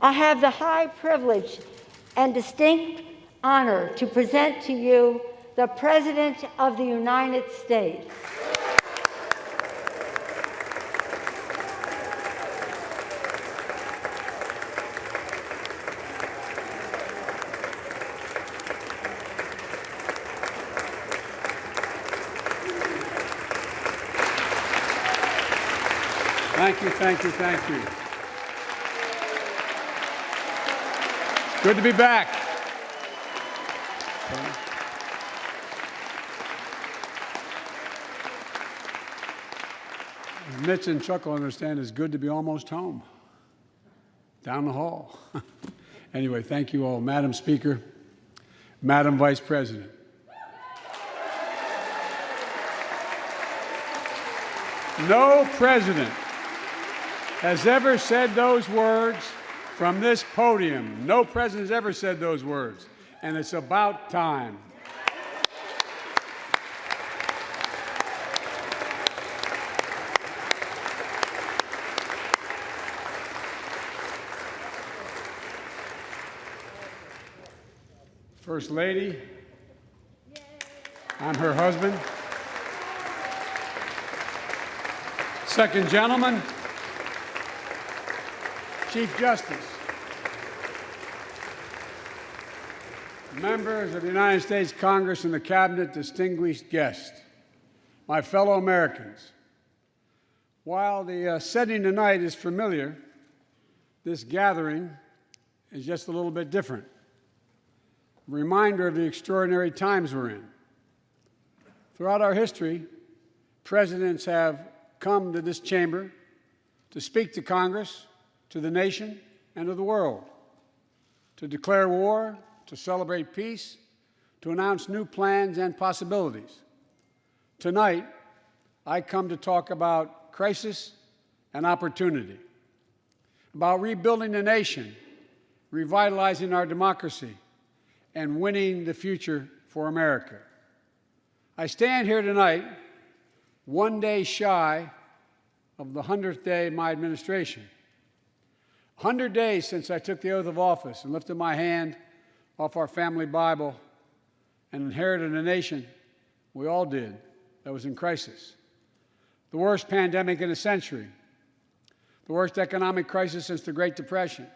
I have the high privilege and distinct honor to present to you the President of the United States. Thank you, thank you, thank you. Good to be back. Mitch and Chuck will understand it's good to be almost home, down the hall. Anyway, thank you all. Madam Speaker, Madam Vice President. No president has ever said those words from this podium. No president has ever said those words, and it's about time. First Lady, I'm her husband. Second Gentleman, Chief Justice, members of the United States Congress and the Cabinet, distinguished guests, my fellow Americans. While the setting tonight is familiar, this gathering is just a little bit different. A reminder of the extraordinary times we're in. Throughout our history, presidents have come to this chamber to speak to Congress, to the nation, and to the world, to declare war, to celebrate peace, to announce new plans and possibilities. Tonight, I come to talk about crisis and opportunity, about rebuilding the nation, revitalizing our democracy, and winning the future for America. I stand here tonight, one day shy of the 100th day of my administration. 100 days since I took the oath of office and lifted my hand off our family Bible and inherited a nation, we all did, that was in crisis. The worst pandemic in a century, the worst economic crisis since the Great Depression,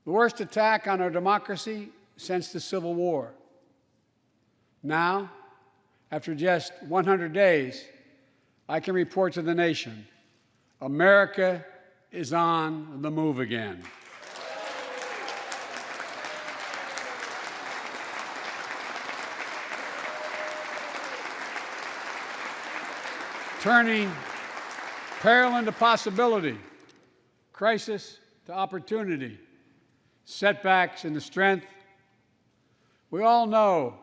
the worst attack on our democracy since the Civil War. Now, after just 100 days, I can report to the nation, America is on the move again. Turning peril into possibility, crisis to opportunity, setbacks into strength. We all know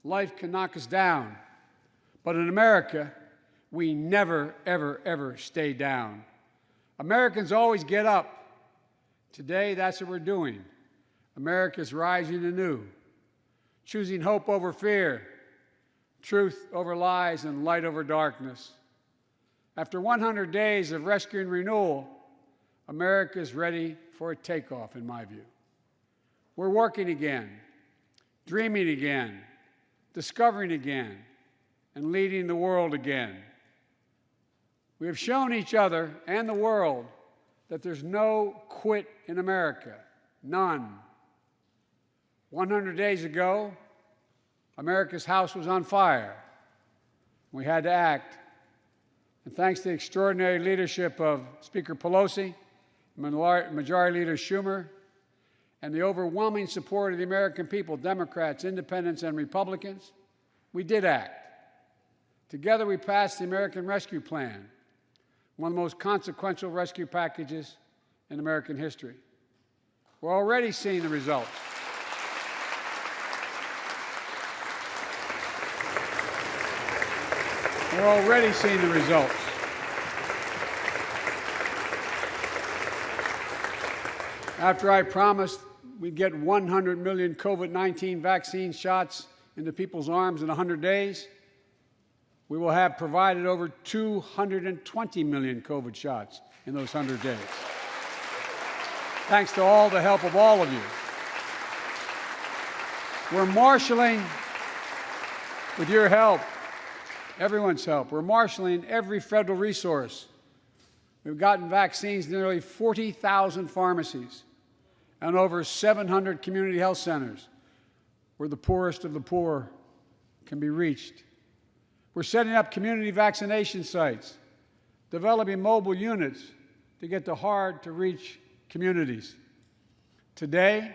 life can knock us down, but in America, we never, ever, ever stay down. Americans always get up. Today, that's what we're doing. America's rising anew, choosing hope over fear, truth over lies, and light over darkness. After 100 days of rescue and renewal, America is ready for a takeoff, in my view. We're working again, dreaming again, discovering again, and leading the world again. We have shown each other and the world that there's no quit in America, none. 100 days ago, America's house was on fire. We had to act. And thanks to the extraordinary leadership of Speaker Pelosi, Majority Leader Schumer, and the overwhelming support of the American people, Democrats, Independents, and Republicans, we did act. Together, we passed the American Rescue Plan, one of the most consequential rescue packages in American history. We're already seeing the results. We're already seeing the results. After I promised we'd get 100 million COVID-19 vaccine shots into people's arms in 100 days, we will have provided over 220 million COVID shots in those 100 days. thanks to all the help of all of you. We're marshaling, with your help, everyone's help, we're marshaling every federal resource. We've gotten vaccines to nearly 40,000 pharmacies and over 700 community health centers where the poorest of the poor can be reached. We're setting up community vaccination sites, developing mobile units to get to hard-to-reach communities. Today,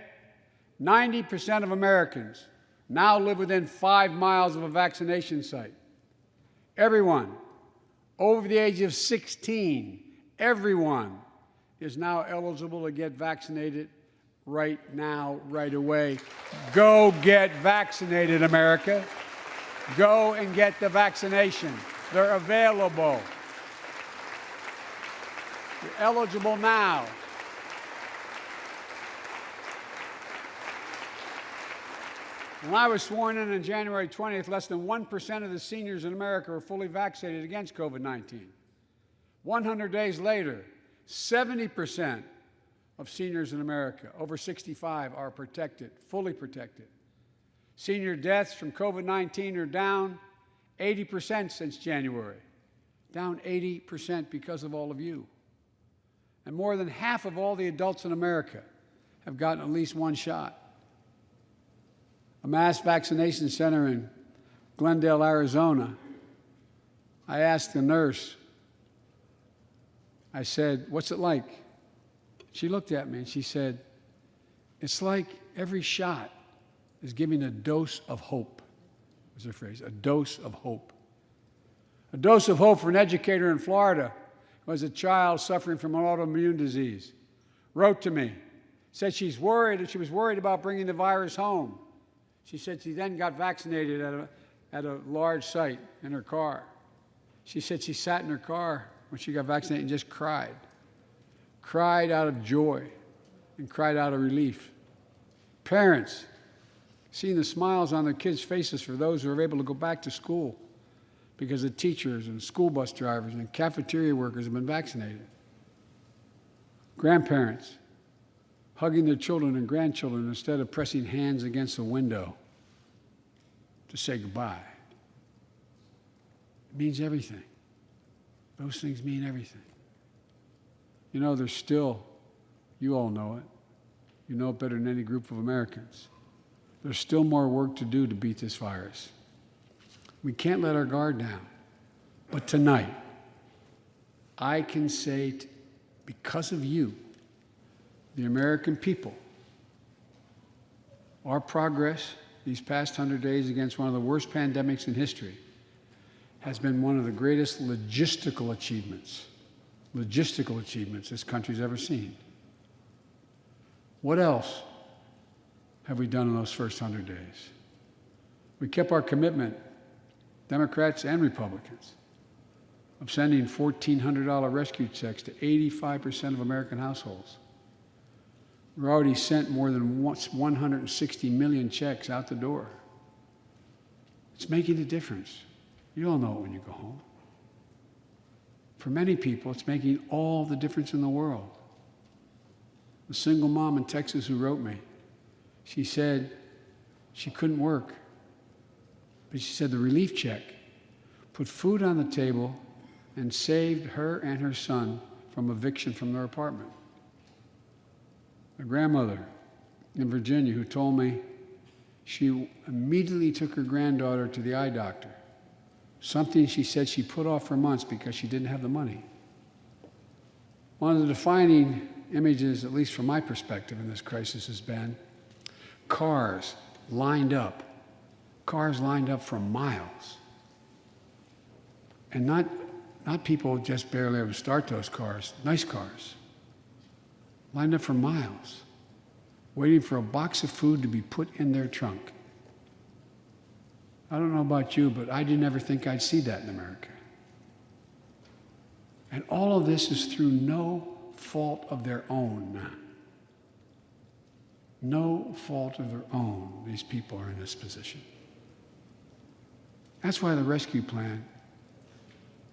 90% of Americans now live within 5 miles of a vaccination site. Everyone over the age of 16, everyone is now eligible to get vaccinated right now, right away. Go get vaccinated, America. Go and get the vaccination. They're available. You're eligible now. When I was sworn in on January 20th, less than 1% of the seniors in America were fully vaccinated against COVID-19. 100 days later, 70% of seniors in America over 65 are protected, fully protected. Senior deaths from COVID-19 are down 80% since January, down 80% because of all of you. And more than half of all the adults in America have gotten at least one shot. A mass vaccination center in Glendale, Arizona, I asked the nurse, I said, "What's it like?" She looked at me and she said, "It's like every shot is giving a dose of hope," was her phrase, a dose of hope. A dose of hope for an educator in Florida who has a child suffering from an autoimmune disease. Wrote to me, said she was worried about bringing the virus home. She said she then got vaccinated at a large site in her car. She said she sat in her car when she got vaccinated and just cried out of joy and cried out of relief. Parents, seeing the smiles on their kids' faces for those who are able to go back to school because the teachers and school bus drivers and cafeteria workers have been vaccinated. Grandparents, hugging their children and grandchildren instead of pressing hands against the window to say goodbye. It means everything. Those things mean everything. You know, there's still, you all know it, you know it better than any group of Americans, there's still more work to do to beat this virus. We can't let our guard down. But tonight, I can say, because of you, the American people, our progress these past 100 days against one of the worst pandemics in history has been one of the greatest logistical achievements this country's ever seen. What else have we done in those first 100 days? We kept our commitment, Democrats and Republicans, of sending $1,400 rescue checks to 85% of American households. We've already sent more than 160 million checks out the door. It's making a difference. You all know it when you go home. For many people, it's making all the difference in the world. The single mom in Texas who wrote me, she said she couldn't work, but she said the relief check put food on the table and saved her and her son from eviction from their apartment. A grandmother in Virginia who told me she immediately took her granddaughter to the eye doctor, something she said she put off for months because she didn't have the money. One of the defining images, at least from my perspective in this crisis, has been cars lined up for miles. And not people just barely able to start those cars, nice cars, lined up for miles, waiting for a box of food to be put in their trunk. I don't know about you, but I didn't ever think I'd see that in America. And all of this is through no fault of their own. No fault of their own, these people are in this position. That's why the rescue plan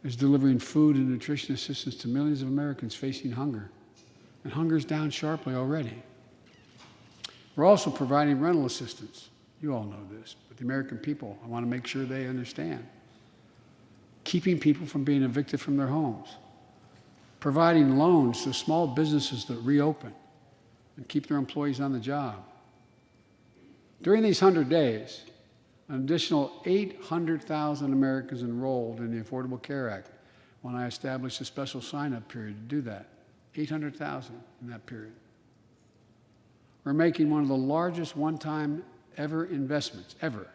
is delivering food and nutrition assistance to millions of Americans facing hunger and hunger's down sharply already. We're also providing rental assistance. You all know this, but the American people, I want to make sure they understand. Keeping people from being evicted from their homes. Providing loans to small businesses that reopen and keep their employees on the job. During these 100 days, an additional 800,000 Americans enrolled in the Affordable Care Act when I established a special sign-up period to do that. 800,000 in that period. We're making one of the largest one-time ever investments, ever,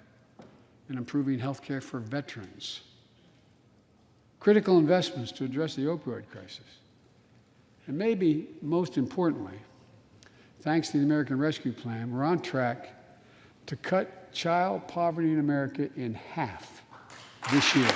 in improving health care for veterans. Critical investments to address the opioid crisis. And maybe most importantly, thanks to the American Rescue Plan, we're on track to cut child poverty in America in half this year.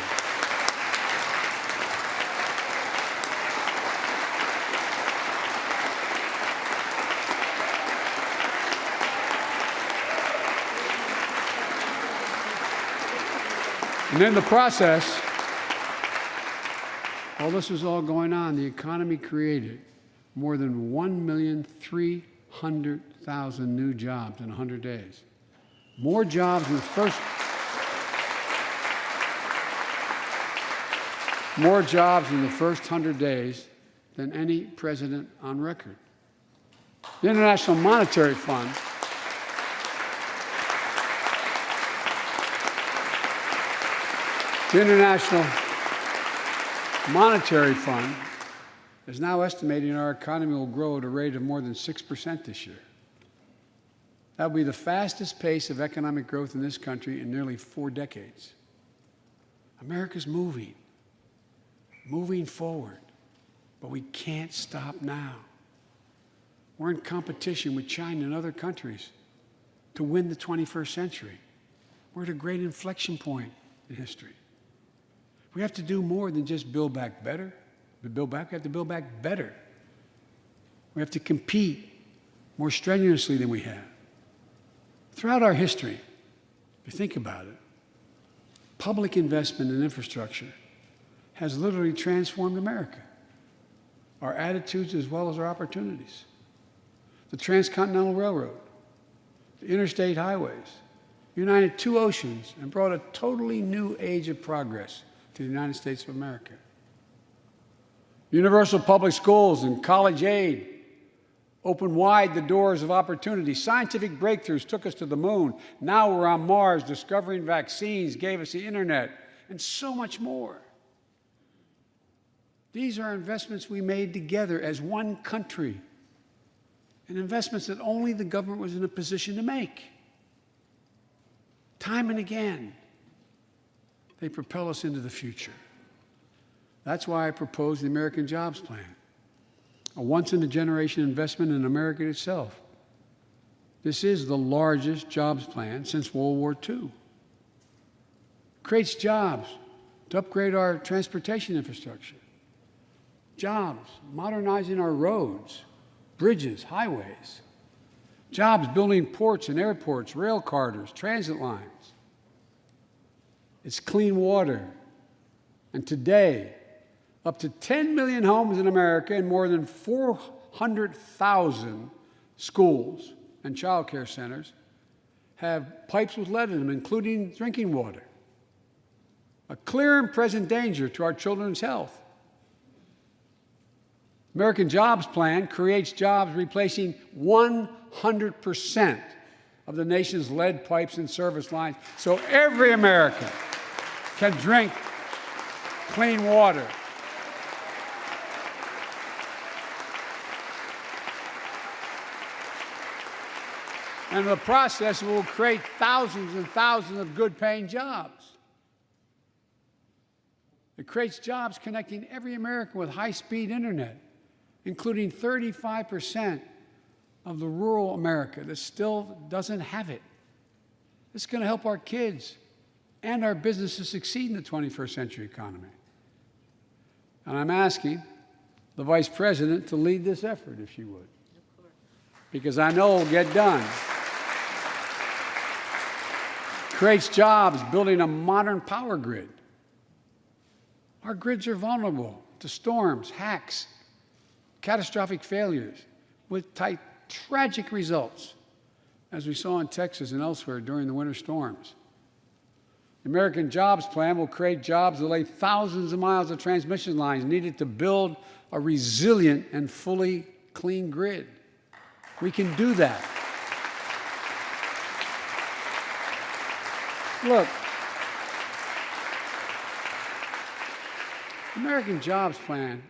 And in the process, while this was all going on, the economy created more than 1,300,000 new jobs in 100 days. More jobs in the first 100 days than any president on record. The International Monetary Fund is now estimating our economy will grow at a rate of more than 6% this year. That will be the fastest pace of economic growth in this country in nearly 4 decades. America's moving forward, but we can't stop now. We're in competition with China and other countries to win the 21st century. We're at a great inflection point in history. We have to do more than just build back better. We have to build back better. We have to compete more strenuously than we have. Throughout our history, if you think about it, public investment in infrastructure has literally transformed America, our attitudes as well as our opportunities. The Transcontinental Railroad, the interstate highways, united 2 oceans and brought a totally new age of progress to the United States of America. Universal public schools and college aid opened wide the doors of opportunity. Scientific breakthroughs took us to the moon. Now we're on Mars, discovering vaccines, gave us the internet, and so much more. These are investments we made together as one country, and investments that only the government was in a position to make. Time and again, they propel us into the future. That's why I proposed the American Jobs Plan, a once-in-a-generation investment in America itself. This is the largest jobs plan since World War II. It creates jobs to upgrade our transportation infrastructure, jobs modernizing our roads, bridges, highways, jobs building ports and airports, rail corridors, transit lines. It's clean water. And today, up to 10 million homes in America and more than 400,000 schools and child care centers have pipes with lead in them, including drinking water. A clear and present danger to our children's health. American Jobs Plan creates jobs replacing 100% of the nation's lead pipes and service lines, so every American can drink clean water. And in the process, it will create thousands and thousands of good-paying jobs. It creates jobs connecting every American with high-speed internet, including 35% of the rural America that still doesn't have it. It's going to help our kids and our businesses succeed in the 21st century economy. And I'm asking the Vice President to lead this effort, if she would, because I know it will get done. Creates jobs building a modern power grid. Our grids are vulnerable to storms, hacks, catastrophic failures with tragic results, as we saw in Texas and elsewhere during the winter storms. The American Jobs Plan will create jobs that lay thousands of miles of transmission lines needed to build a resilient and fully clean grid. We can do that. Look, the American Jobs Plan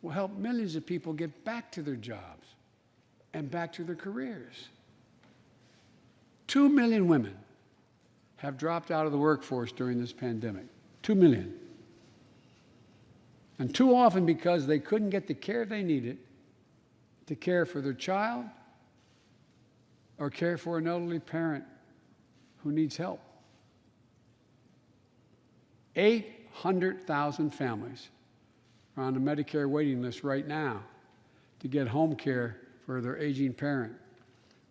will help millions of people get back to their jobs and back to their careers. 2 million women have dropped out of the workforce during this pandemic. 2 million. And too often because they couldn't get the care they needed to care for their child or care for an elderly parent who needs help. 800,000 families are on the Medicare waiting list right now to get home care for their aging parent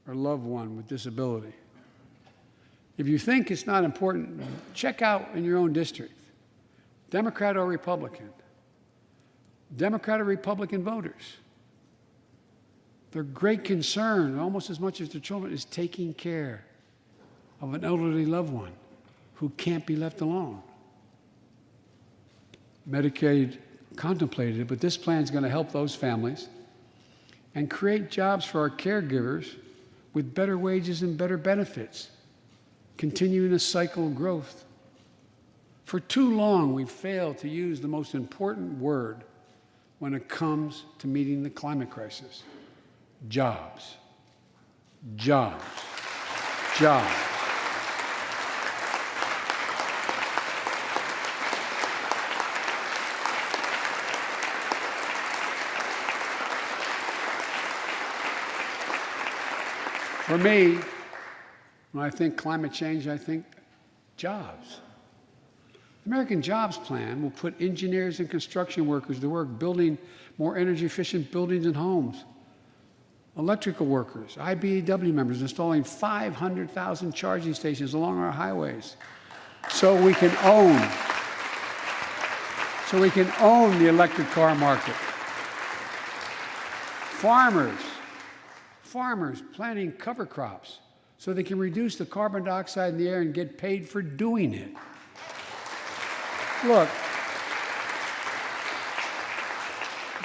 or loved one with disability. If you think it's not important, check out in your own district, Democrat or Republican, Democrat or Republican voters. Their great concern, almost as much as their children, is taking care of an elderly loved one who can't be left alone. Medicaid contemplated it, but this plan is going to help those families and create jobs for our caregivers with better wages and better benefits, continuing a cycle of growth. For too long, we've failed to use the most important word when it comes to meeting the climate crisis: jobs. Jobs. Jobs. For me, when I think climate change, I think jobs. The American Jobs Plan will put engineers and construction workers to work building more energy-efficient buildings and homes. Electrical workers, IBEW members installing 500,000 charging stations along our highways so we can own the electric car market. Farmers planting cover crops so they can reduce the carbon dioxide in the air and get paid for doing it. Look,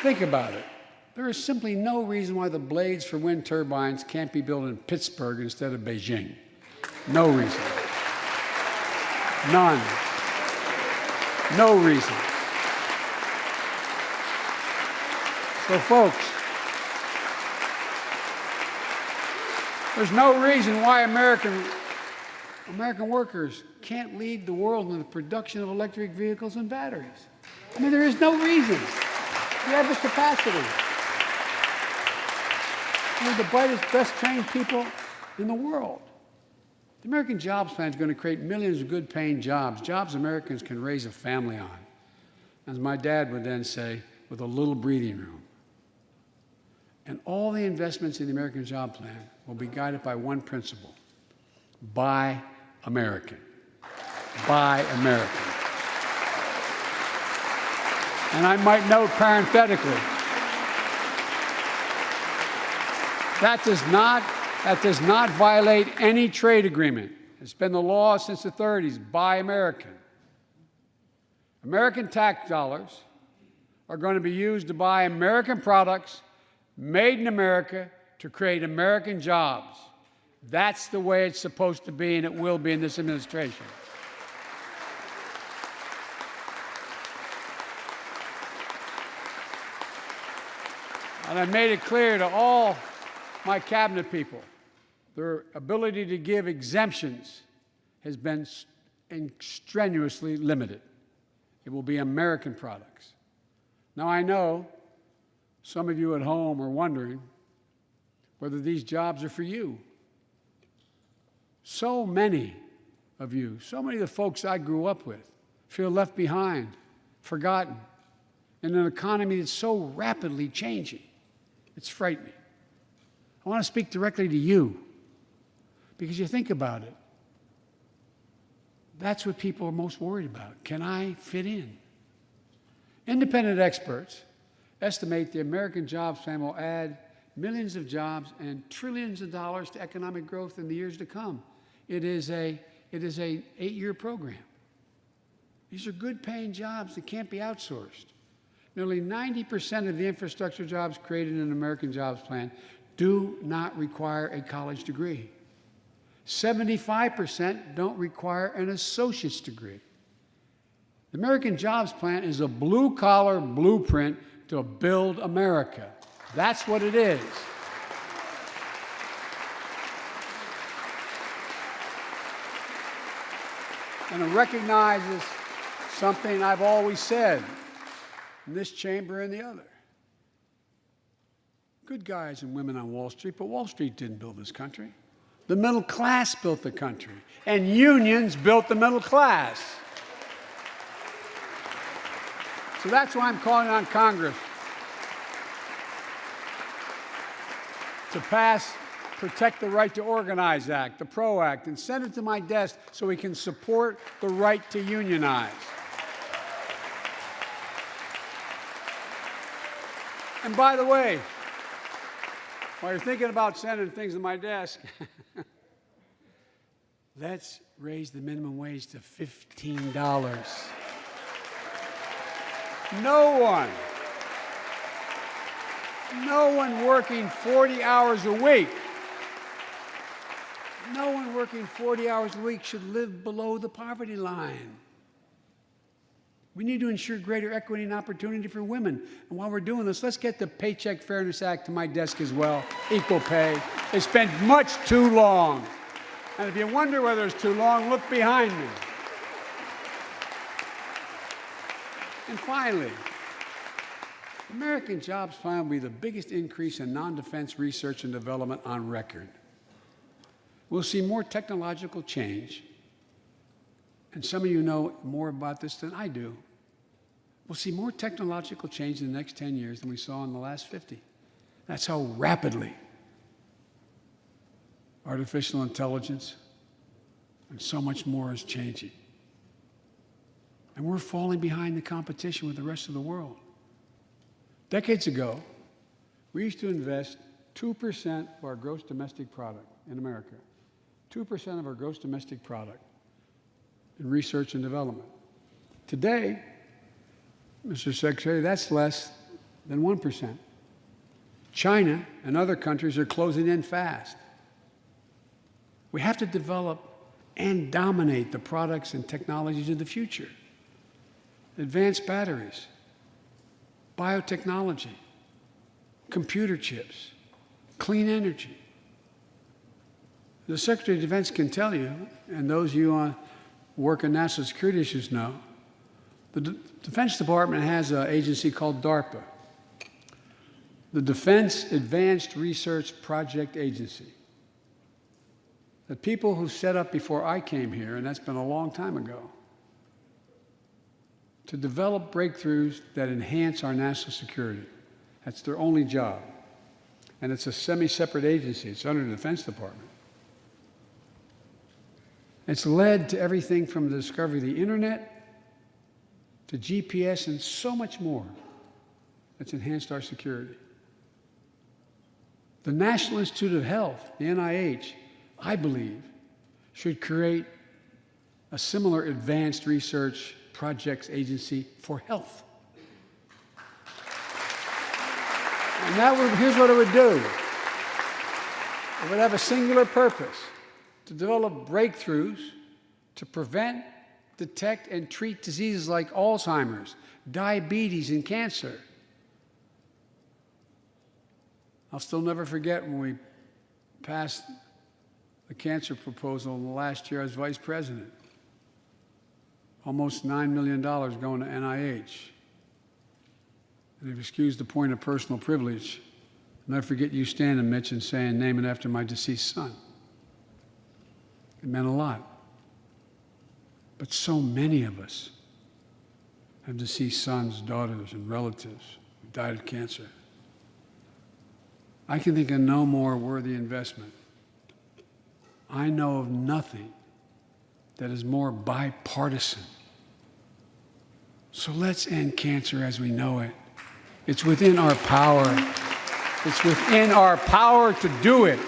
think about it. There is simply no reason why the blades for wind turbines can't be built in Pittsburgh instead of Beijing. No reason. None. No reason. So, folks, there's no reason why American workers can't lead the world in the production of electric vehicles and batteries. I mean, there is no reason. We have the capacity. We're the brightest, best trained people in the world. The American Jobs Plan is going to create millions of good-paying jobs, jobs Americans can raise a family on. As my dad would then say, with a little breathing room. And all the investments in the American Job Plan will be guided by one principle: buy American. Buy American. And I might note parenthetically, that does not violate any trade agreement. It's been the law since the 30s. Buy American. American tax dollars are going to be used to buy American products made in America to create American jobs. That's the way it's supposed to be, and it will be in this administration. And I've made it clear to all my cabinet people, their ability to give exemptions has been strenuously limited. It will be American products. Now, I know some of you at home are wondering whether these jobs are for you. So many of you, so many of the folks I grew up with, feel left behind, forgotten, in an economy that's so rapidly changing. It's frightening. I want to speak directly to you, because you think about it. That's what people are most worried about. Can I fit in? Independent experts estimate the American Jobs Plan will add millions of jobs and trillions of dollars to economic growth in the years to come. It is an 8-year program. These are good-paying jobs that can't be outsourced. Nearly 90% of the infrastructure jobs created in the American Jobs Plan do not require a college degree. 75% don't require an associate's degree. The American Jobs Plan is a blue-collar blueprint to build America. That's what it is. And it recognizes something I've always said in this chamber and the other. Good guys and women on Wall Street, but Wall Street didn't build this country. The middle class built the country, and unions built the middle class. So that's why I'm calling on Congress to pass Protect the Right to Organize Act, the PRO Act, and send it to my desk so we can support the right to unionize. And by the way, while you're thinking about sending things to my desk, let's raise the minimum wage to $15. No one working 40 hours a week, no one working 40 hours a week should live below the poverty line. We need to ensure greater equity and opportunity for women. And while we're doing this, let's get the Paycheck Fairness Act to my desk as well, equal pay. It's been much too long. And if you wonder whether it's too long, look behind me. And finally, the American Jobs Plan will be the biggest increase in non-defense research and development on record. We'll see more technological change, and some of you know more about this than I do. We'll see more technological change in the next 10 years than we saw in the last 50. That's how rapidly artificial intelligence and so much more is changing. And we're falling behind the competition with the rest of the world. Decades ago, we used to invest 2% of our gross domestic product in America, 2% of our gross domestic product in research and development. Today, Mr. Secretary, that's less than 1%. China and other countries are closing in fast. We have to develop and dominate the products and technologies of the future. Advanced batteries, biotechnology, computer chips, clean energy. The Secretary of Defense can tell you, and those of you who work in national security issues know, the Defense Department has an agency called DARPA, the Defense Advanced Research Project Agency. The people who set up before I came here, and that's been a long time ago, to develop breakthroughs that enhance our national security. That's their only job. And it's a semi-separate agency. It's under the Defense Department. It's led to everything from the discovery of the internet to GPS and so much more that's enhanced our security. The National Institute of Health, the NIH, I believe, should create a similar advanced research projects agency for health. And here's what it would do. It would have a singular purpose: to develop breakthroughs to prevent, detect, and treat diseases like Alzheimer's, diabetes, and cancer. I'll still never forget when we passed the cancer proposal in the last year I was vice president. Almost $9 million going to NIH. And if you excuse the point of personal privilege, I'll never forget you standing, Mitch, and saying, "Name it after my deceased son." It meant a lot. But so many of us have deceased sons, daughters, and relatives who died of cancer. I can think of no more worthy investment. I know of nothing that is more bipartisan. So let's end cancer as we know it It's within our power. It's within our power to do it.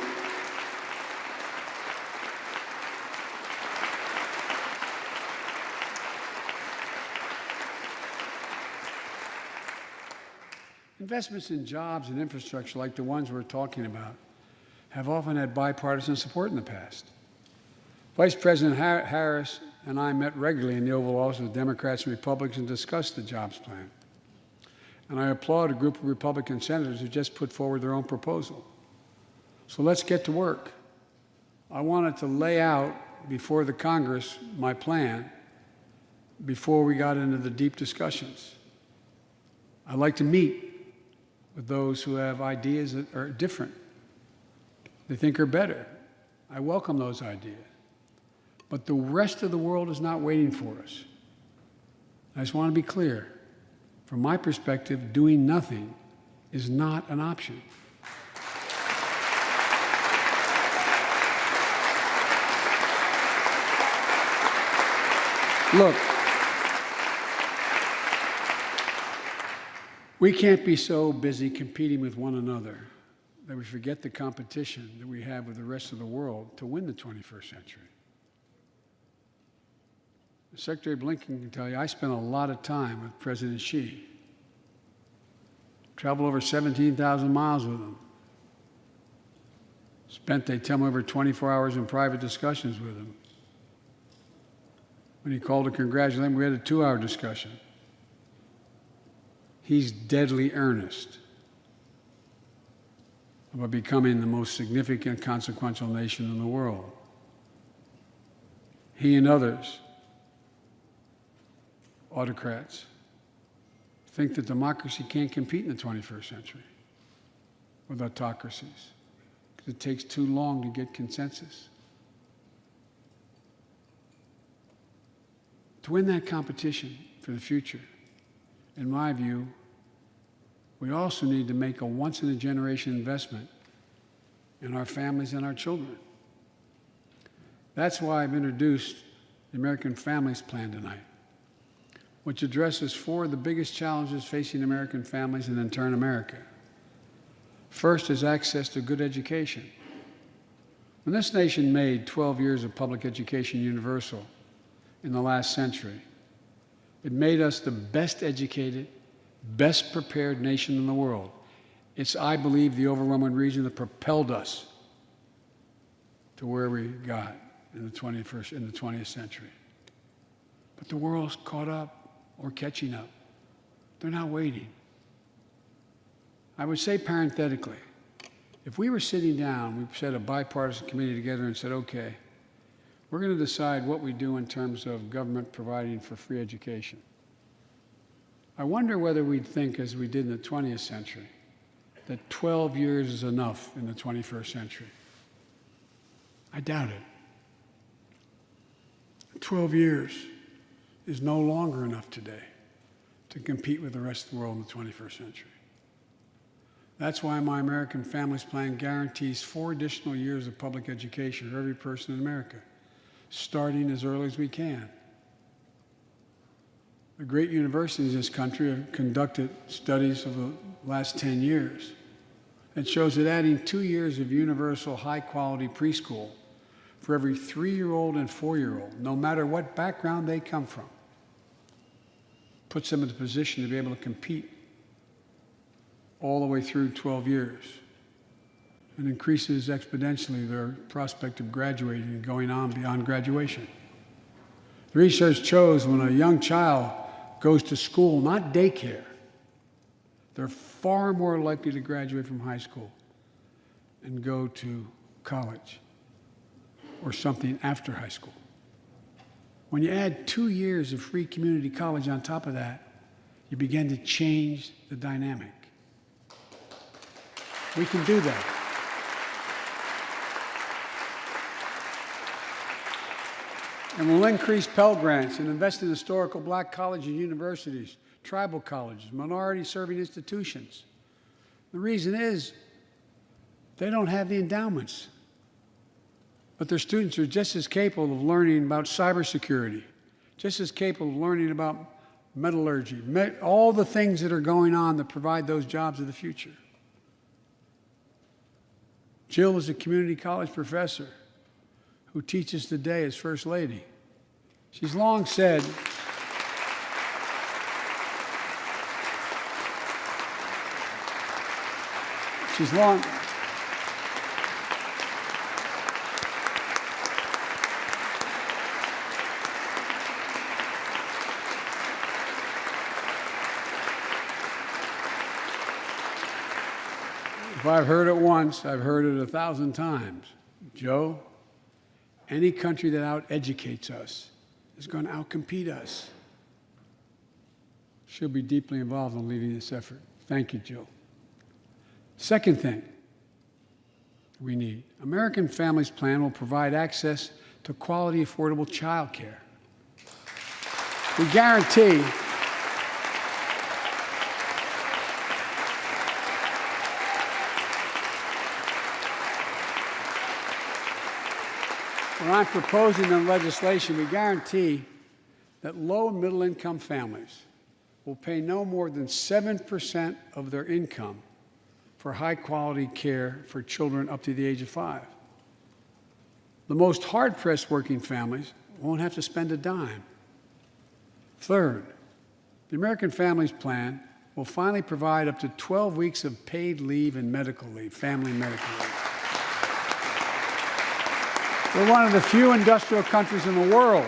Investments in jobs and infrastructure like the ones we're talking about have often had bipartisan support in the past. Vice President Harris and I met regularly in the Oval Office with Democrats and Republicans and discussed the jobs plan. And I applaud a group of Republican senators who just put forward their own proposal. So let's get to work. I wanted to lay out before the Congress my plan before we got into the deep discussions. I'd like to meet with those who have ideas that are different, they think are better. I welcome those ideas. But the rest of the world is not waiting for us. I just want to be clear. From my perspective, doing nothing is not an option. Look, we can't be so busy competing with one another that we forget the competition that we have with the rest of the world to win the 21st century. Secretary Blinken can tell you, I spent a lot of time with President Xi. Traveled over 17,000 miles with him. Spent, they tell me, over 24 hours in private discussions with him. When he called to congratulate him, we had a 2-hour discussion. He's deadly earnest about becoming the most significant, consequential nation in the world. He and others, autocrats, think that democracy can't compete in the 21st century with autocracies because it takes too long to get consensus. To win that competition for the future, in my view, we also need to make a once-in-a-generation investment in our families and our children. That's why I've introduced the American Families Plan tonight, which addresses 4 of the biggest challenges facing American families and in turn America. First is access to good education. When this nation made 12 years of public education universal in the last century, it made us the best educated, best prepared nation in the world. It's, I believe, the overwhelming reason that propelled us to where we got in the 20th century. But the world's caught up or catching up. They're not waiting. I would say parenthetically, if we were sitting down, we set a bipartisan committee together and said, okay, we're going to decide what we do in terms of government providing for free education. I wonder whether we'd think, as we did in the 20th century, that 12 years is enough in the 21st century. I doubt it. 12 years is no longer enough today to compete with the rest of the world in the 21st century. That's why my American Families Plan guarantees 4 additional years of public education for every person in America, starting as early as we can. The great universities in this country have conducted studies of the last 10 years. It shows that adding 2 years of universal high-quality preschool for every 3-year-old and 4-year-old, no matter what background they come from, puts them in a position to be able to compete all the way through 12 years and increases exponentially their prospect of graduating and going on beyond graduation. The research shows when a young child goes to school, not daycare, they're far more likely to graduate from high school and go to college or something after high school. When you add 2 years of free community college on top of that, you begin to change the dynamic. We can do that. And we'll increase Pell Grants and invest in historical black colleges and universities, tribal colleges, minority-serving institutions. The reason is they don't have the endowments, but their students are just as capable of learning about cybersecurity, just as capable of learning about metallurgy, all the things that are going on that provide those jobs of the future. Jill is a community college professor who teaches today as First Lady. She's long said, if I've heard it once, I've heard it 1,000 times. Joe, any country that out-educates us is going to outcompete us. She'll be deeply involved in leading this effort. Thank you, Jill. Second thing we need, American Families Plan will provide access to quality, affordable child care. We guarantee when I'm proposing the legislation, we guarantee that low and middle income families will pay no more than 7% of their income for high-quality care for children up to the age of 5. The most hard-pressed working families won't have to spend a dime. Third, the American Families Plan will finally provide up to 12 weeks of paid leave and medical leave, family medical leave. We're one of the few industrial countries in the world.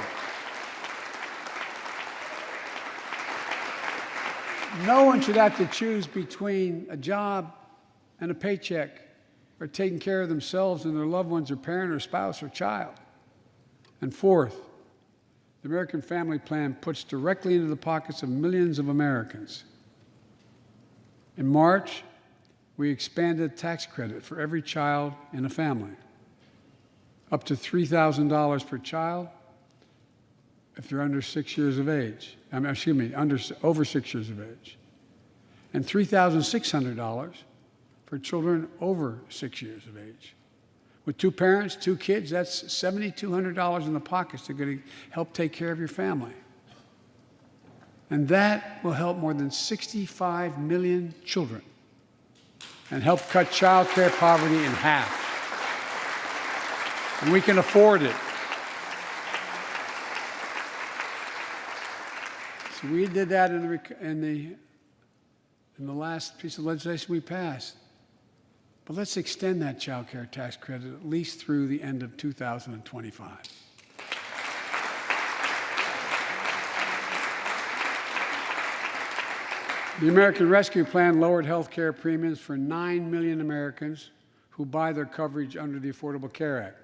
No one should have to choose between a job and a paycheck, or taking care of themselves and their loved ones, or parent, or spouse, or child. And fourth, the American Family Plan puts directly into the pockets of millions of Americans. In March, we expanded tax credit for every child in a family, up to $3,000 per child if they're under 6 years of age. Over 6 years of age, and $3,600 for children over 6 years of age. With 2 parents, 2 kids, that's $7,200 in the pockets that are going to help take care of your family. And that will help more than 65 million children and help cut child care poverty in half. And we can afford it. So we did that in the last piece of legislation we passed. But let's extend that child care tax credit at least through the end of 2025. The American Rescue Plan lowered health care premiums for 9 million Americans who buy their coverage under the Affordable Care Act.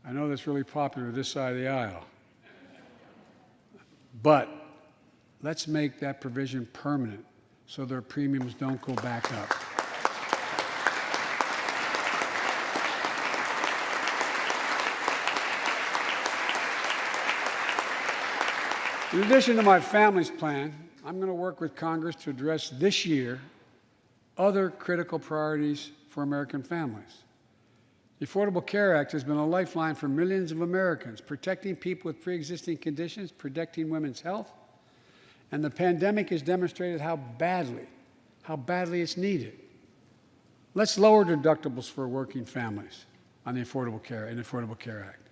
I know that's really popular this side of the aisle. But let's make that provision permanent so their premiums don't go back up. In addition to my family's plan, I'm going to work with Congress to address this year other critical priorities for American families. The Affordable Care Act has been a lifeline for millions of Americans, protecting people with pre-existing conditions, protecting women's health, and the pandemic has demonstrated how badly it's needed. Let's lower deductibles for working families on the Affordable Care Act.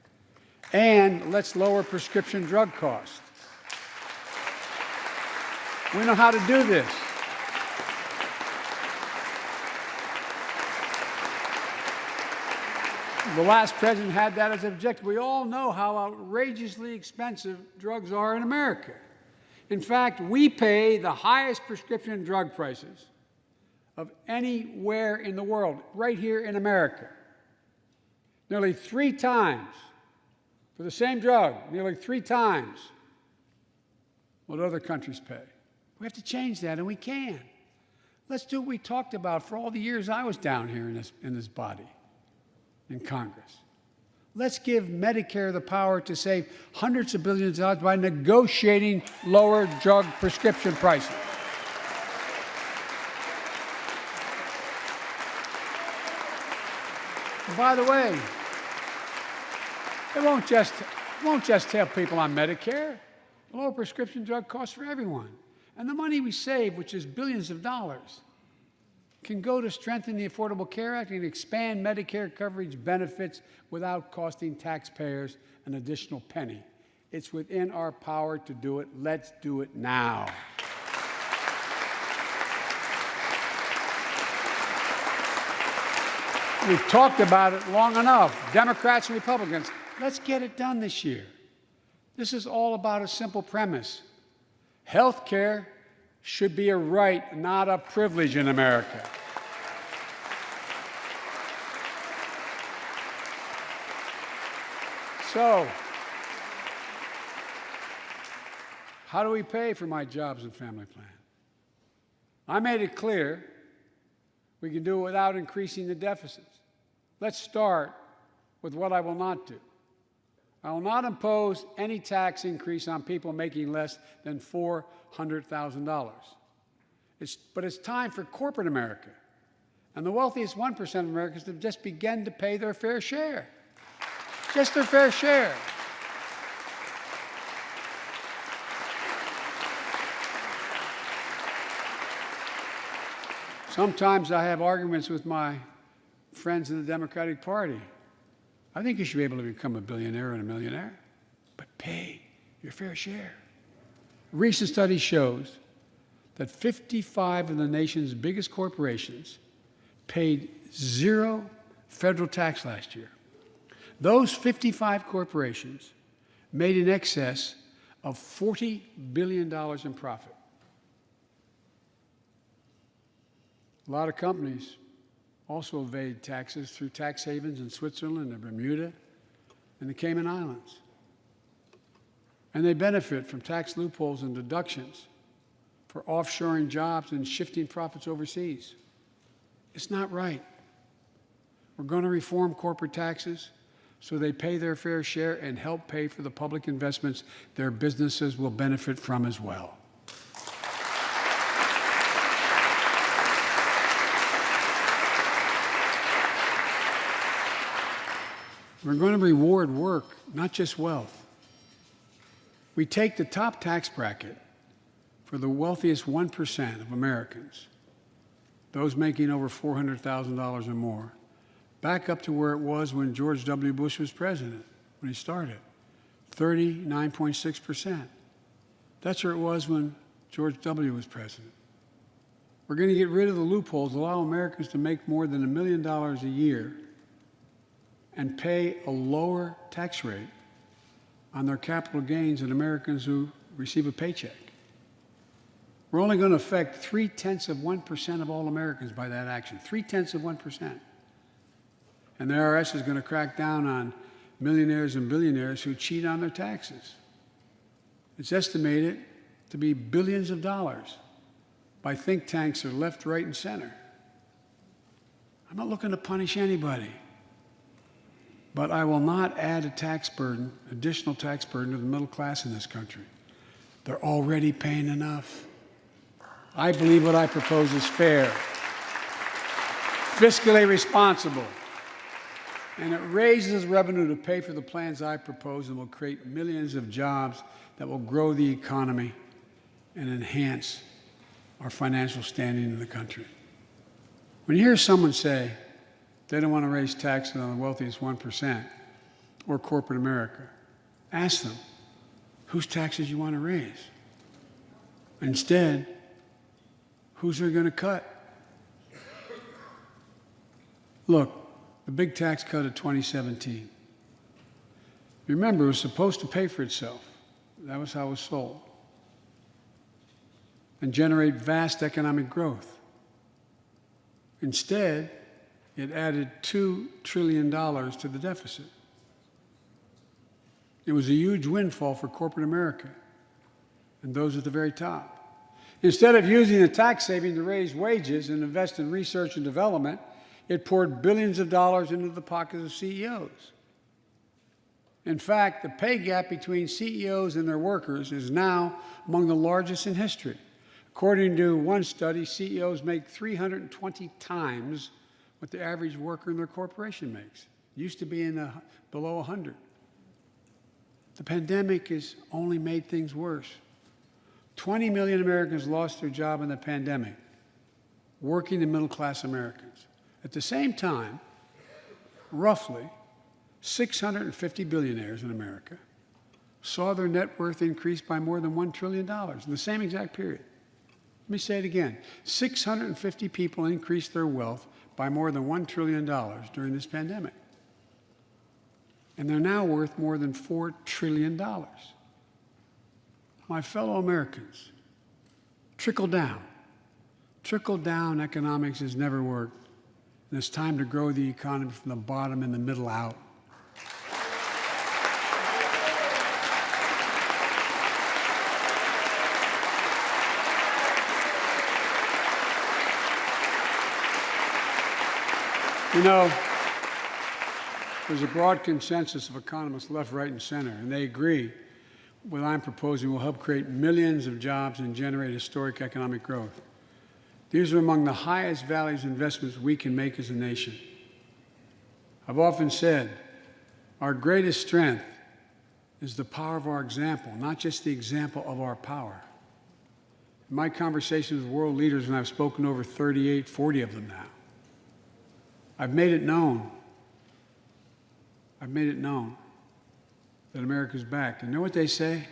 And let's lower prescription drug costs. We know how to do this. The last president had that as an objective. We all know how outrageously expensive drugs are in America. In fact, we pay the highest prescription drug prices of anywhere in the world, right here in America. Nearly 3 times for the same drug, nearly 3 times what other countries pay. We have to change that, and we can. Let's do what we talked about for all the years I was down here in this body, in Congress. Let's give Medicare the power to save hundreds of billions of dollars by negotiating lower drug prescription prices. And by the way, it won't just help people on Medicare. lower prescription drug costs for everyone. And the money we save, which is billions of dollars, can go to strengthen the Affordable Care Act and expand Medicare coverage benefits without costing taxpayers an additional penny. It's within our power to do it. Let's do it now. We've talked about it long enough, Democrats and Republicans. Let's get it done this year. This is all about a simple premise. Health care should be a right, not a privilege in America. So, how do we pay for my jobs and family plan? I made it clear we can do it without increasing the deficits. Let's start with what I will not do. I will not impose any tax increase on people making less than $400,000. But it's time for corporate America and the wealthiest 1% of Americans to just begin to pay their fair share. Just their fair share. Sometimes I have arguments with my friends in the Democratic Party. I think you should be able to become a billionaire and a millionaire, but pay your fair share. A recent study shows that 55 of the nation's biggest corporations paid zero federal tax last year. Those 55 corporations made in excess of $40 billion in profit. A lot of companies also evade taxes through tax havens in Switzerland and Bermuda and the Cayman Islands. And they benefit from tax loopholes and deductions for offshoring jobs and shifting profits overseas. It's not right. We're going to reform corporate taxes so they pay their fair share and help pay for the public investments their businesses will benefit from as well. We're going to reward work, not just wealth. We take the top tax bracket for the wealthiest 1% of Americans, those making over $400,000 or more, back up to where it was when George W. Bush was president, when he started, 39.6%. That's where it was when George W. was president. We're going to get rid of the loopholes, allow Americans to make more than $1 million a year and pay a lower tax rate on their capital gains than Americans who receive a paycheck. We're only going to affect 0.3% of all Americans by that action, 0.3%. And the IRS is going to crack down on millionaires and billionaires who cheat on their taxes. It's estimated to be billions of dollars by think tanks that are left, right, and center. I'm not looking to punish anybody. But I will not add a tax burden, additional tax burden to the middle class in this country. They're already paying enough. I believe what I propose is fair, fiscally responsible, and it raises revenue to pay for the plans I propose and will create millions of jobs that will grow the economy and enhance our financial standing in the country. When you hear someone say, they don't want to raise taxes on the wealthiest 1% or corporate America, ask them, whose taxes you want to raise? Instead, whose are going to cut? Look, the big tax cut of 2017. Remember, it was supposed to pay for itself. That was how it was sold. And generate vast economic growth. Instead, it added $2 trillion to the deficit. It was a huge windfall for corporate America and those at the very top. Instead of using the tax saving to raise wages and invest in research and development, it poured billions of dollars into the pockets of CEOs. In fact, the pay gap between CEOs and their workers is now among the largest in history. According to one study, CEOs make 320 times what the average worker in their corporation makes. It used to be below 100. The pandemic has only made things worse. 20 million Americans lost their job in the pandemic, working and middle-class Americans. At the same time, roughly 650 billionaires in America saw their net worth increase by more than $1 trillion in the same exact period. Let me say it again. 650 people increased their wealth by more than $1 trillion during this pandemic. And they're now worth more than $4 trillion. My fellow Americans, trickle down. Trickle down economics has never worked. And it's time to grow the economy from the bottom and the middle out. You know, there's a broad consensus of economists left, right, and center, and they agree what I'm proposing will help create millions of jobs and generate historic economic growth. These are among the highest values investments we can make as a nation. I've often said our greatest strength is the power of our example, not just the example of our power. In my conversations with world leaders, and I've spoken to over 38, 40 of them now, I've made it known that America's back. And you know what they say?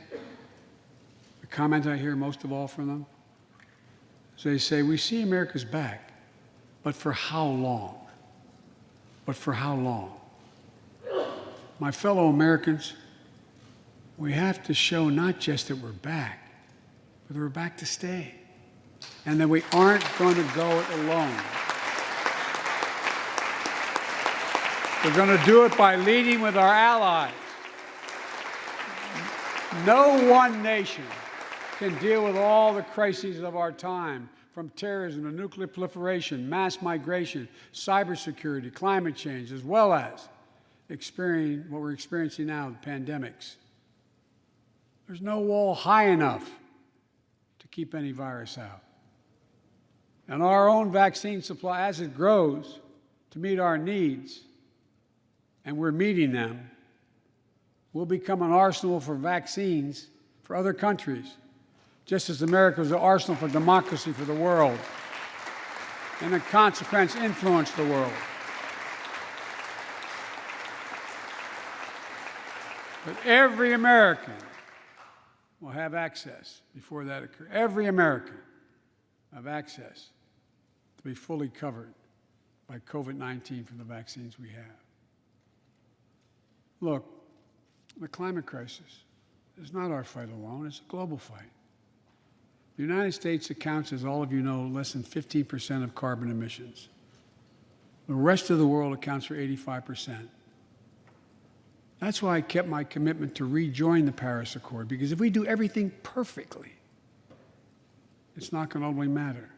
The comment I hear most of all from them is they say, we see America's back, but for how long? But for how long? My fellow Americans, we have to show not just that we're back, but that we're back to stay, and that we aren't going to go it alone. We're going to do it by leading with our allies. No one nation can deal with all the crises of our time, from terrorism to nuclear proliferation, mass migration, cybersecurity, climate change, as well as what we're experiencing now, the pandemics. There's no wall high enough to keep any virus out. And our own vaccine supply, as it grows to meet our needs, and we're meeting them, will become an arsenal for vaccines for other countries, just as America was an arsenal for democracy for the world, and in consequence influence the world. But every American will have access before that occurs. Every American will have access to be fully covered by COVID-19 from the vaccines we have. Look, the climate crisis is not our fight alone, it's a global fight. The United States accounts, as all of you know, less than 15% of carbon emissions. The rest of the world accounts for 85%. That's why I kept my commitment to rejoin the Paris Accord, because if we do everything perfectly, it's not going to ultimately matter.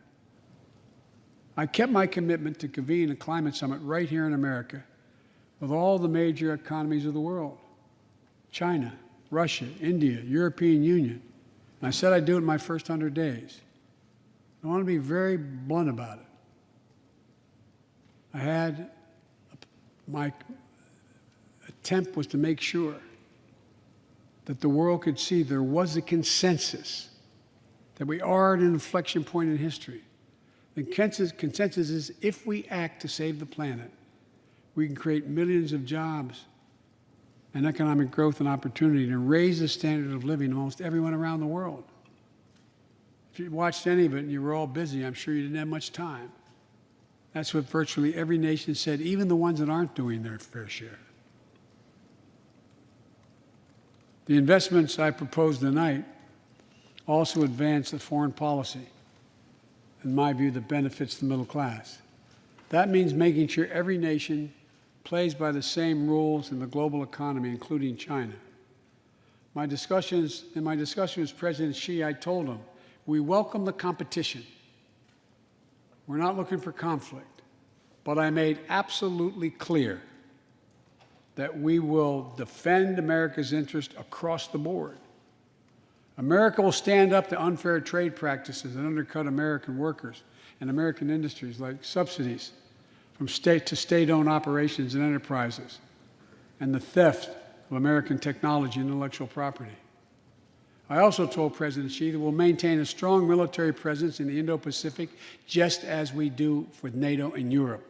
I kept my commitment to convene a climate summit right here in America with all the major economies of the world: China, Russia, India, European Union. And I said I'd do it in my first 100 days. I want to be very blunt about it. My attempt was to make sure that the world could see there was a consensus, that we are at an inflection point in history. The consensus is if we act to save the planet, we can create millions of jobs and economic growth and opportunity to raise the standard of living of almost everyone around the world. If you watched any of it and you were all busy, I'm sure you didn't have much time. That's what virtually every nation said, even the ones that aren't doing their fair share. The investments I propose tonight also advance the foreign policy, in my view, that benefits the middle class. That means making sure every nation plays by the same rules in the global economy, including China. In my discussion with President Xi, I told him, we welcome the competition. We're not looking for conflict. But I made absolutely clear that we will defend America's interest across the board. America will stand up to unfair trade practices that undercut American workers and American industries, like subsidies from state to state-owned operations and enterprises, and the theft of American technology and intellectual property. I also told President Xi that we'll maintain a strong military presence in the Indo-Pacific, just as we do with NATO and Europe,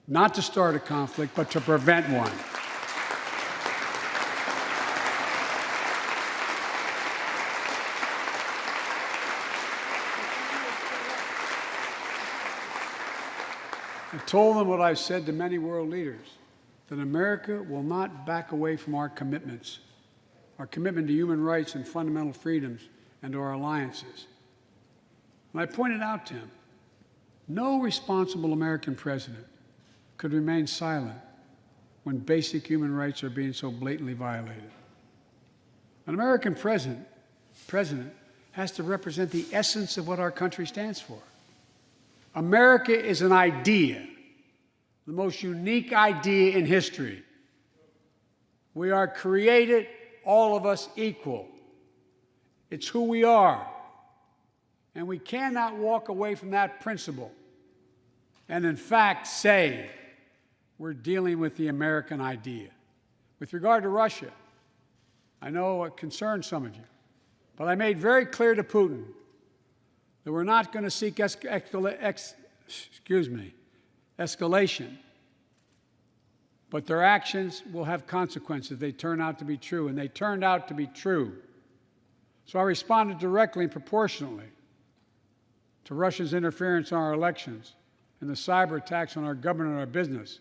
not to start a conflict, but to prevent one. I told them what I've said to many world leaders, that America will not back away from our commitments, our commitment to human rights and fundamental freedoms, and to our alliances. And I pointed out to him, no responsible American president could remain silent when basic human rights are being so blatantly violated. An American president has to represent the essence of what our country stands for. America is an idea, the most unique idea in history. We are created, all of us, equal. It's who we are. And we cannot walk away from that principle and, in fact, say we're dealing with the American idea. With regard to Russia, I know it concerns some of you, but I made very clear to Putin that we're not going to seek escalation, but their actions will have consequences if they turn out to be true, and they turned out to be true. So I responded directly and proportionately to Russia's interference in our elections and the cyber attacks on our government and our business.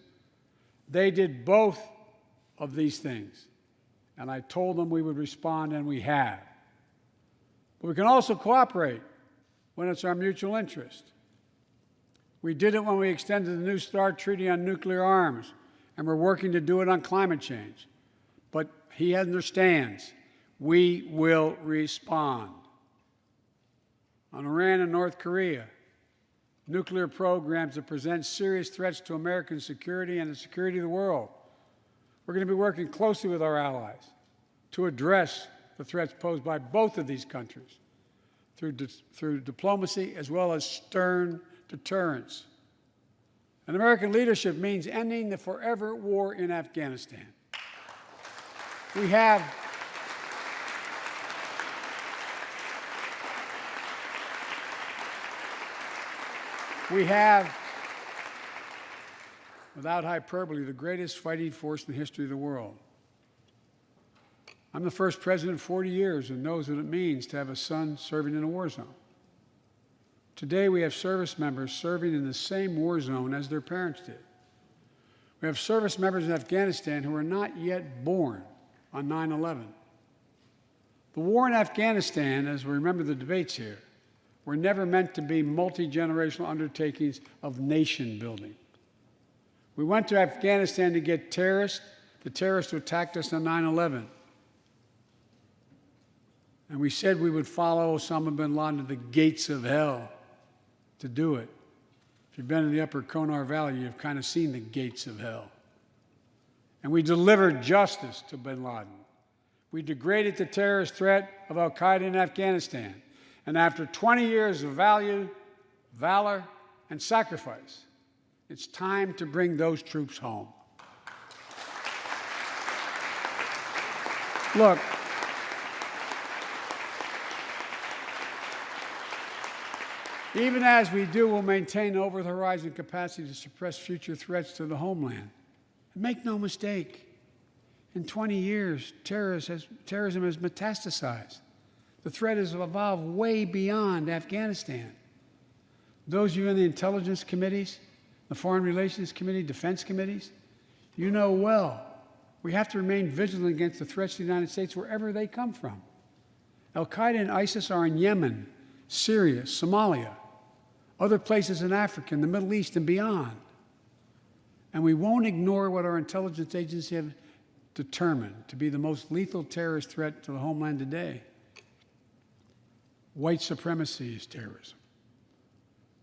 They did both of these things, and I told them we would respond, and we have. But we can also cooperate when it's our mutual interest. We did it when we extended the New START Treaty on nuclear arms, and we're working to do it on climate change. But he understands we will respond. On Iran and North Korea, nuclear programs that present serious threats to American security and the security of the world. We're going to be working closely with our allies to address the threats posed by both of these countries through diplomacy as well as stern deterrence. And American leadership means ending the forever war in Afghanistan. We have without hyperbole, the greatest fighting force in the history of the world. I'm the first president in 40 years who knows what it means to have a son serving in a war zone. Today, we have service members serving in the same war zone as their parents did. We have service members in Afghanistan who are not yet born on 9/11. The war in Afghanistan, as we remember the debates here, were never meant to be multi-generational undertakings of nation building. We went to Afghanistan to get the terrorists who attacked us on 9/11. And we said we would follow Osama bin Laden to the gates of hell to do it. If you've been in the upper Konar Valley, you've kind of seen the gates of hell. And we delivered justice to bin Laden. We degraded the terrorist threat of al-Qaeda in Afghanistan. And after 20 years of valor, and sacrifice, it's time to bring those troops home. Look, even as we do, we'll maintain over-the-horizon capacity to suppress future threats to the homeland. And make no mistake, in 20 years, terrorism has metastasized. The threat has evolved way beyond Afghanistan. Those of you in the intelligence committees, the Foreign Relations Committee, defense committees, you know well, we have to remain vigilant against the threats to the United States wherever they come from. Al-Qaeda and ISIS are in Yemen, Syria, Somalia, other places in Africa, in the Middle East, and beyond. And we won't ignore what our intelligence agencies have determined to be the most lethal terrorist threat to the homeland today. White supremacy is terrorism.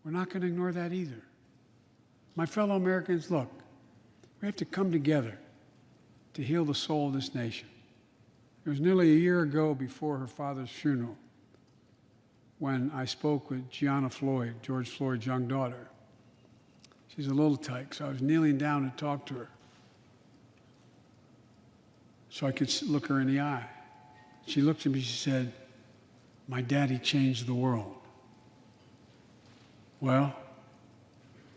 We're not going to ignore that either. My fellow Americans, look, we have to come together to heal the soul of this nation. It was nearly a year ago before her father's funeral when I spoke with Gianna Floyd, George Floyd's young daughter. She's a little tyke, so I was kneeling down to talk to her. so I could look her in the eye. She looked at me, she said, "My daddy changed the world." Well,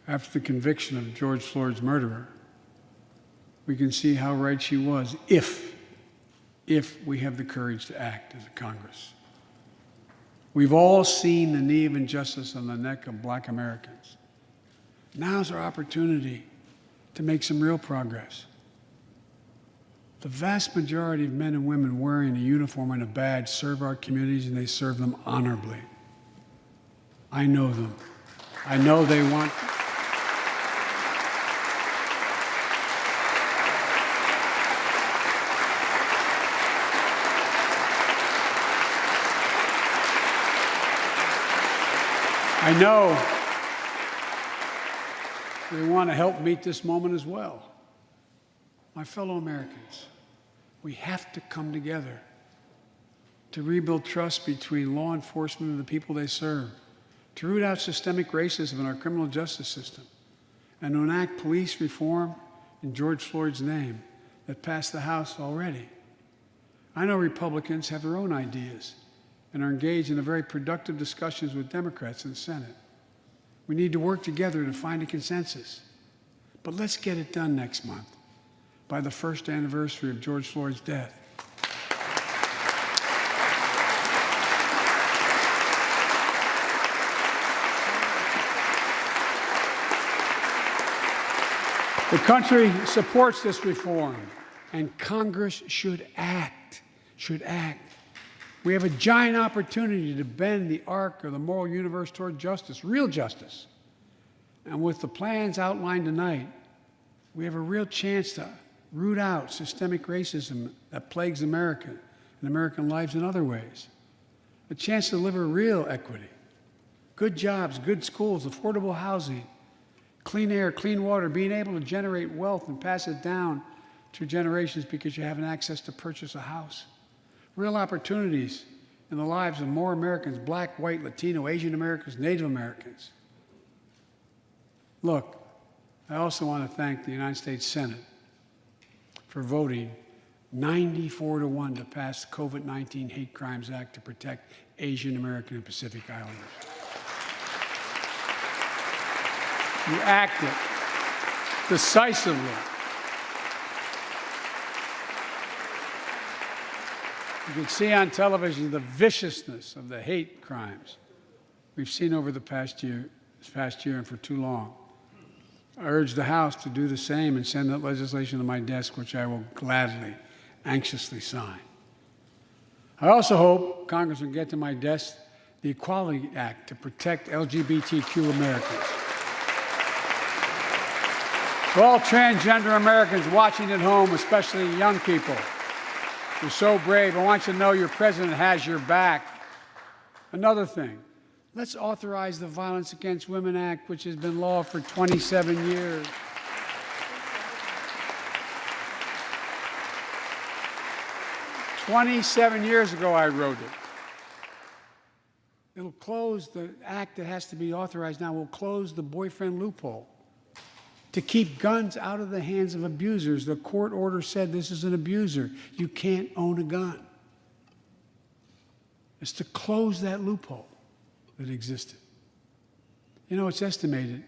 after the conviction of George Floyd's murderer, we can see how right she was if we have the courage to act as a Congress. We've all seen the knee of injustice on the neck of Black Americans. Now's our opportunity to make some real progress. The vast majority of men and women wearing a uniform and a badge serve our communities, and they serve them honorably. I know them. I know they want. I know they want to help meet this moment as well. My fellow Americans, we have to come together to rebuild trust between law enforcement and the people they serve, to root out systemic racism in our criminal justice system, and to enact police reform in George Floyd's name that passed the House already. I know Republicans have their own ideas and are engaged in very productive discussions with Democrats in the Senate. We need to work together to find a consensus. But let's get it done next month, by the first anniversary of George Floyd's death. The country supports this reform, and Congress should act. We have a giant opportunity to bend the arc of the moral universe toward justice, real justice. And with the plans outlined tonight, we have a real chance to root out systemic racism that plagues America and American lives in other ways. A chance to deliver real equity, good jobs, good schools, affordable housing, clean air, clean water, being able to generate wealth and pass it down through generations because you have access to purchase a house. Real opportunities in the lives of more Americans, Black, white, Latino, Asian Americans, Native Americans. Look, I also want to thank the United States Senate for voting 94-1 to pass the COVID-19 Hate Crimes Act to protect Asian American and Pacific Islanders. You acted decisively. You can see on television the viciousness of the hate crimes we've seen over this past year and for too long. I urge the House to do the same and send that legislation to my desk, which I will gladly, anxiously sign. I also hope Congress will get to my desk the Equality Act to protect LGBTQ Americans. For all transgender Americans watching at home, especially young people, you're so brave. I want you to know your president has your back. Another thing, let's authorize the Violence Against Women Act, which has been law for 27 years. "27 years ago, I wrote it. It'll close the act that has to be authorized now, will close the boyfriend loophole to keep guns out of the hands of abusers. The court order said this is an abuser. You can't own a gun. It's to close that loophole that existed. You know, it's estimated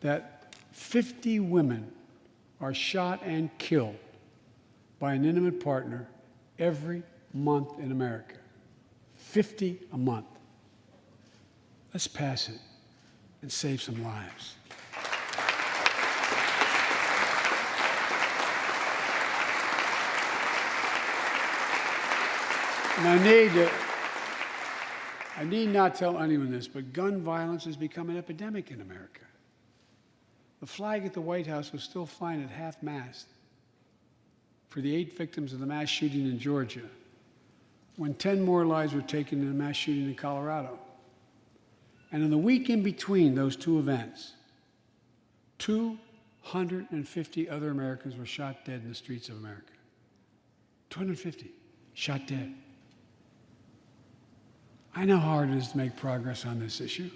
that 50 women are shot and killed by an intimate partner every month in America. 50 a month. Let's pass it and save some lives. And I need not tell anyone this, but gun violence has become an epidemic in America. The flag at the White House was still flying at half-mast for the 8 victims of the mass shooting in Georgia, when 10 more lives were taken in a mass shooting in Colorado. And in the week in between those two events, 250 other Americans were shot dead in the streets of America. 250 shot dead. I know how hard it is to make progress on this issue.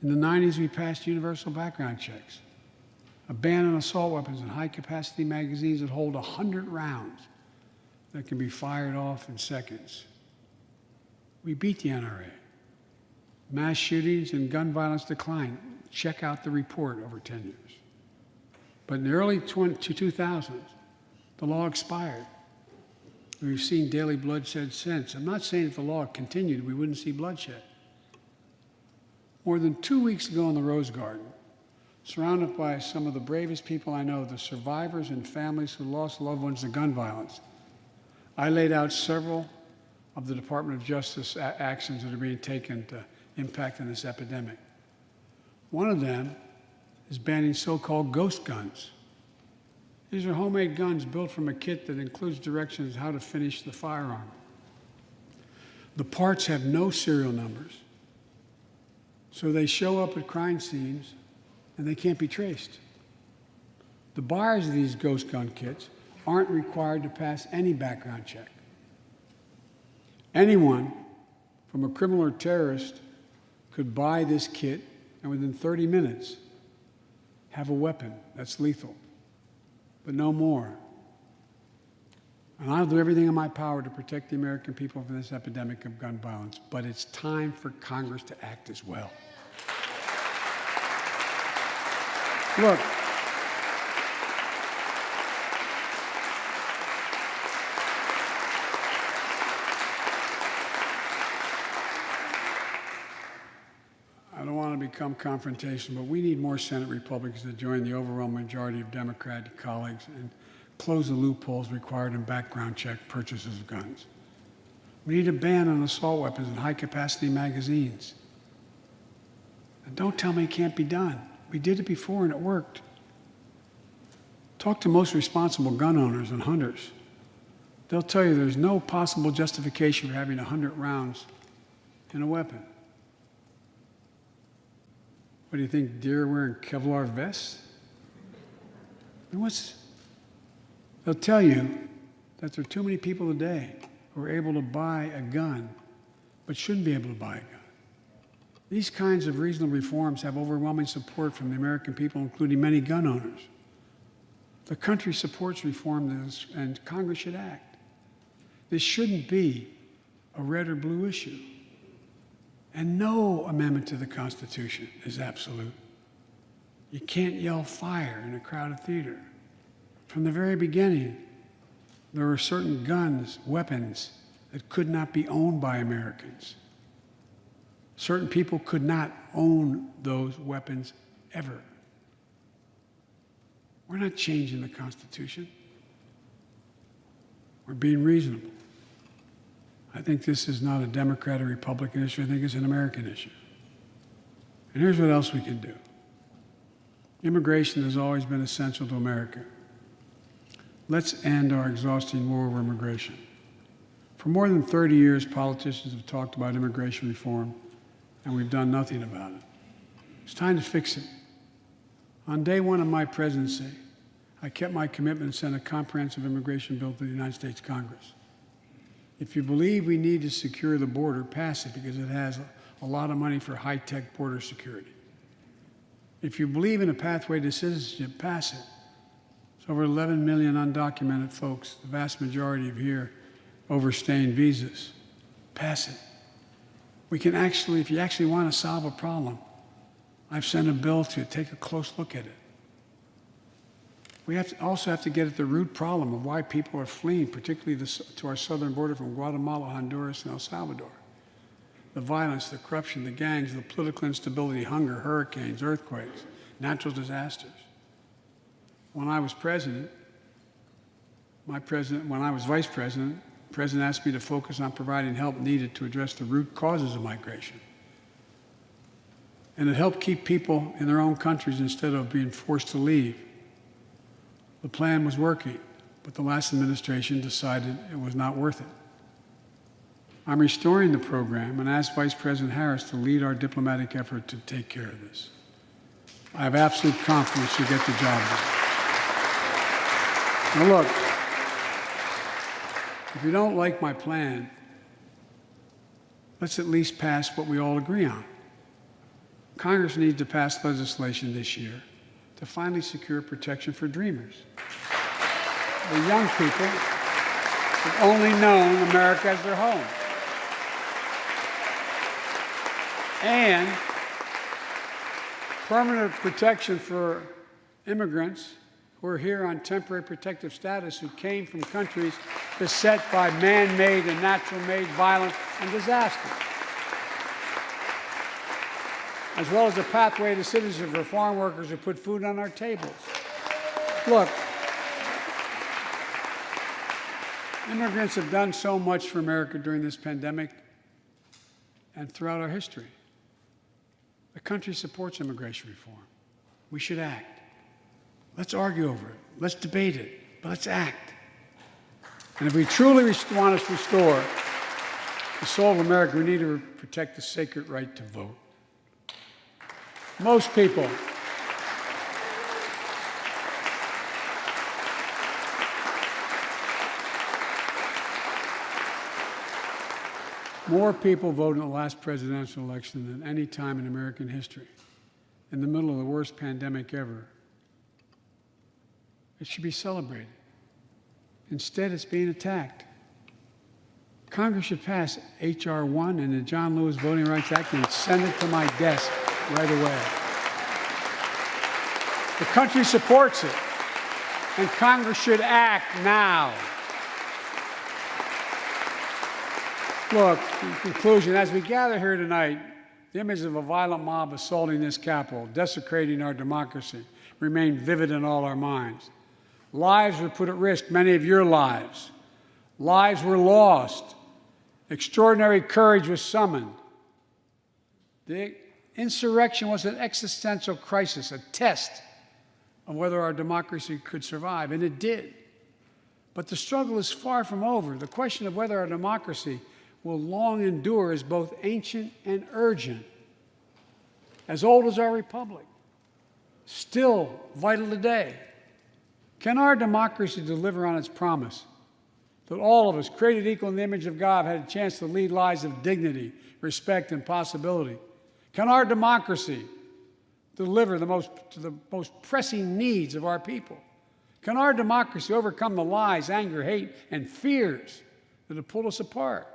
In the 90s, we passed universal background checks. a ban on assault weapons and high-capacity magazines that hold 100 rounds that can be fired off in seconds. We beat the NRA. Mass shootings and gun violence declined. Check out the report over 10 years. But in the early 2000s, the law expired. We've seen daily bloodshed since. I'm not saying if the law continued, we wouldn't see bloodshed. More than 2 weeks ago in the Rose Garden, surrounded by some of the bravest people I know, the survivors and families who lost loved ones to gun violence, I laid out several of the Department of Justice actions that are being taken to impact on this epidemic. One of them is banning so-called ghost guns. These are homemade guns built from a kit that includes directions how to finish the firearm. The parts have no serial numbers, so they show up at crime scenes and they can't be traced. The buyers of these ghost gun kits aren't required to pass any background check. Anyone, from a criminal or terrorist, could buy this kit and within 30 minutes have a weapon that's lethal, but no more. And I'll do everything in my power to protect the American people from this epidemic of gun violence, but it's time for Congress to act as well. Look, I don't want to become confrontational, but we need more Senate Republicans to join the overwhelming majority of Democratic colleagues and close the loopholes required in background check purchases of guns. We need a ban on assault weapons and high-capacity magazines. And don't tell me it can't be done. We did it before and it worked. Talk to most responsible gun owners and hunters. They'll tell you there's no possible justification for having 100 rounds in a weapon. What do you think, deer are wearing Kevlar vests? I mean, they'll tell you that there are too many people today who are able to buy a gun but shouldn't be able to buy a gun. These kinds of reasonable reforms have overwhelming support from the American people, including many gun owners. The country supports reform, and Congress should act. This shouldn't be a red or blue issue. And no amendment to the Constitution is absolute. You can't yell fire in a crowded theater. From the very beginning, there were certain guns, weapons, that could not be owned by Americans. Certain people could not own those weapons ever. We're not changing the Constitution. We're being reasonable. I think this is not a Democrat or Republican issue. I think it's an American issue. And here's what else we can do. Immigration has always been essential to America. Let's end our exhausting war over immigration. For more than 30 years, politicians have talked about immigration reform, and we've done nothing about it. It's time to fix it. On day one of my presidency, I kept my commitment and sent a comprehensive immigration bill to the United States Congress. If you believe we need to secure the border, pass it because it has a lot of money for high-tech border security. If you believe in a pathway to citizenship, pass it. There's over 11 million undocumented folks, the vast majority of here overstaying visas. Pass it. We can actually, if you actually want to solve a problem, I've sent a bill to take a close look at it. We also have to get at the root problem of why people are fleeing, particularly to our southern border from Guatemala, Honduras, and El Salvador. The violence, the corruption, the gangs, the political instability, hunger, hurricanes, earthquakes, natural disasters. When I was president, when I was vice president, the president asked me to focus on providing help needed to address the root causes of migration. And it helped keep people in their own countries instead of being forced to leave. The plan was working, but the last administration decided it was not worth it. I'm restoring the program and asked Vice President Harris to lead our diplomatic effort to take care of this. I have absolute confidence she'll get the job done. Now look, if you don't like my plan, let's at least pass what we all agree on. Congress needs to pass legislation this year to finally secure protection for dreamers. The young people have only known America as their home. And permanent protection for immigrants who are here on temporary protective status who came from countries beset by man-made and natural-made violence and disaster, as well as a pathway to citizenship for foreign workers who put food on our tables. Look, immigrants have done so much for America during this pandemic and throughout our history. The country supports immigration reform. We should act. Let's argue over it. Let's debate it. But let's act. And if we truly want to restore the soul of America, we need to protect the sacred right to vote. Most people more people voted in the last presidential election than any time in American history, in the middle of the worst pandemic ever. It should be celebrated. Instead, it's being attacked. Congress should pass H.R. 1 and the John Lewis Voting Rights Act and send it to my desk right away. The country supports it, and Congress should act now. Look, in conclusion, as we gather here tonight, the image of a violent mob assaulting this Capitol, desecrating our democracy, remain vivid in all our minds. Lives were put at risk, many of your lives. Lives were lost. Extraordinary courage was summoned. The insurrection was an existential crisis, a test of whether our democracy could survive, and it did. But the struggle is far from over. The question of whether our democracy will long endure is both ancient and urgent, as old as our republic, still vital today. Can our democracy deliver on its promise that all of us, created equal in the image of God, had a chance to lead lives of dignity, respect, and possibility? Can our democracy deliver to the most pressing needs of our people? Can our democracy overcome the lies, anger, hate, and fears that have pulled us apart?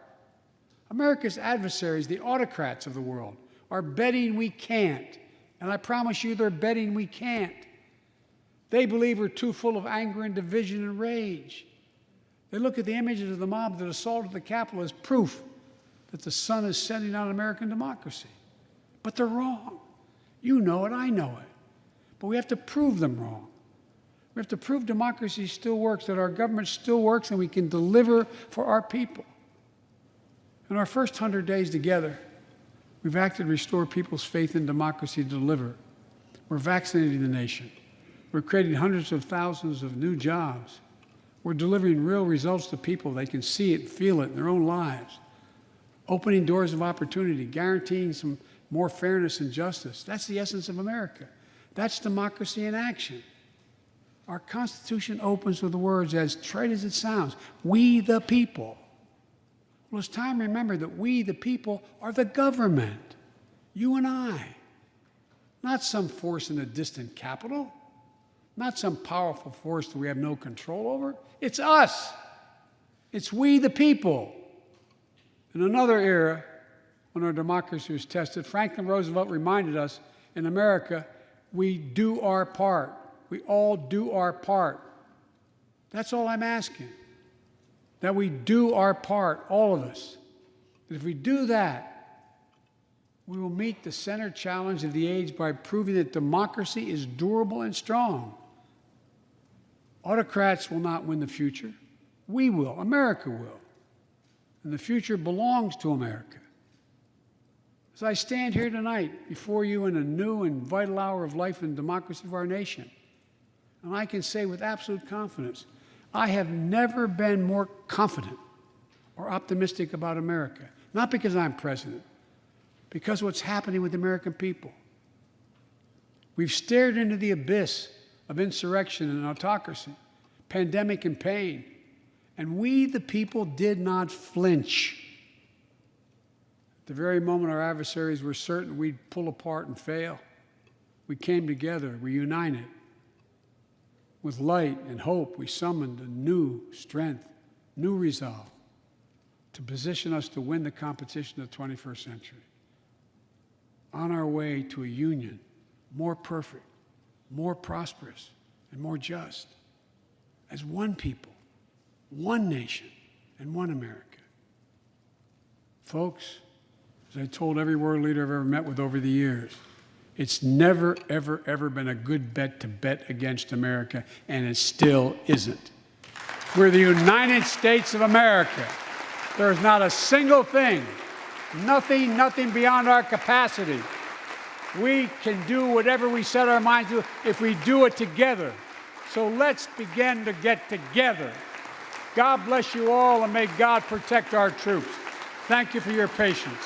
America's adversaries, the autocrats of the world, are betting we can't. And I promise you, they're betting we can't. They believe we're too full of anger and division and rage. They look at the images of the mob that assaulted the Capitol as proof that the sun is setting on American democracy. But they're wrong. You know it, I know it. But we have to prove them wrong. We have to prove democracy still works, that our government still works, and we can deliver for our people. In our first 100 days together, we've acted to restore people's faith in democracy to deliver. We're vaccinating the nation. We're creating hundreds of thousands of new jobs. We're delivering real results to people. They can see it, feel it in their own lives. Opening doors of opportunity, guaranteeing some more fairness and justice. That's the essence of America. That's democracy in action. Our Constitution opens with the words, as trite as it sounds, we the people. Well, it's time to remember that we the people are the government, you and I. Not some force in a distant capital. Not some powerful force that we have no control over. It's us. It's we the people. In another era, when our democracy was tested, Franklin Roosevelt reminded us, in America, we do our part. We all do our part. That's all I'm asking. That we do our part, all of us. That if we do that, we will meet the center challenge of the age by proving that democracy is durable and strong. Autocrats will not win the future. We will. America will. And the future belongs to America. As I stand here tonight before you in a new and vital hour of life and democracy of our nation, and I can say with absolute confidence, I have never been more confident or optimistic about America. Not because I'm president, because of what's happening with the American people. We've stared into the abyss of insurrection and autocracy, pandemic and pain, and we, the people, did not flinch. At the very moment our adversaries were certain we'd pull apart and fail, we came together, we united. With light and hope, we summoned a new strength, new resolve to position us to win the competition of the 21st century. On our way to a union more perfect, more prosperous, and more just, as one people, one nation, and one America. Folks, as I told every world leader I've ever met with over the years, it's never, ever, ever been a good bet to bet against America, and it still isn't. We're the United States of America. There's not a single thing, nothing beyond our capacity. We can do whatever we set our minds to if we do it together. So let's begin to get together. God bless you all, and may God protect our troops. Thank you for your patience.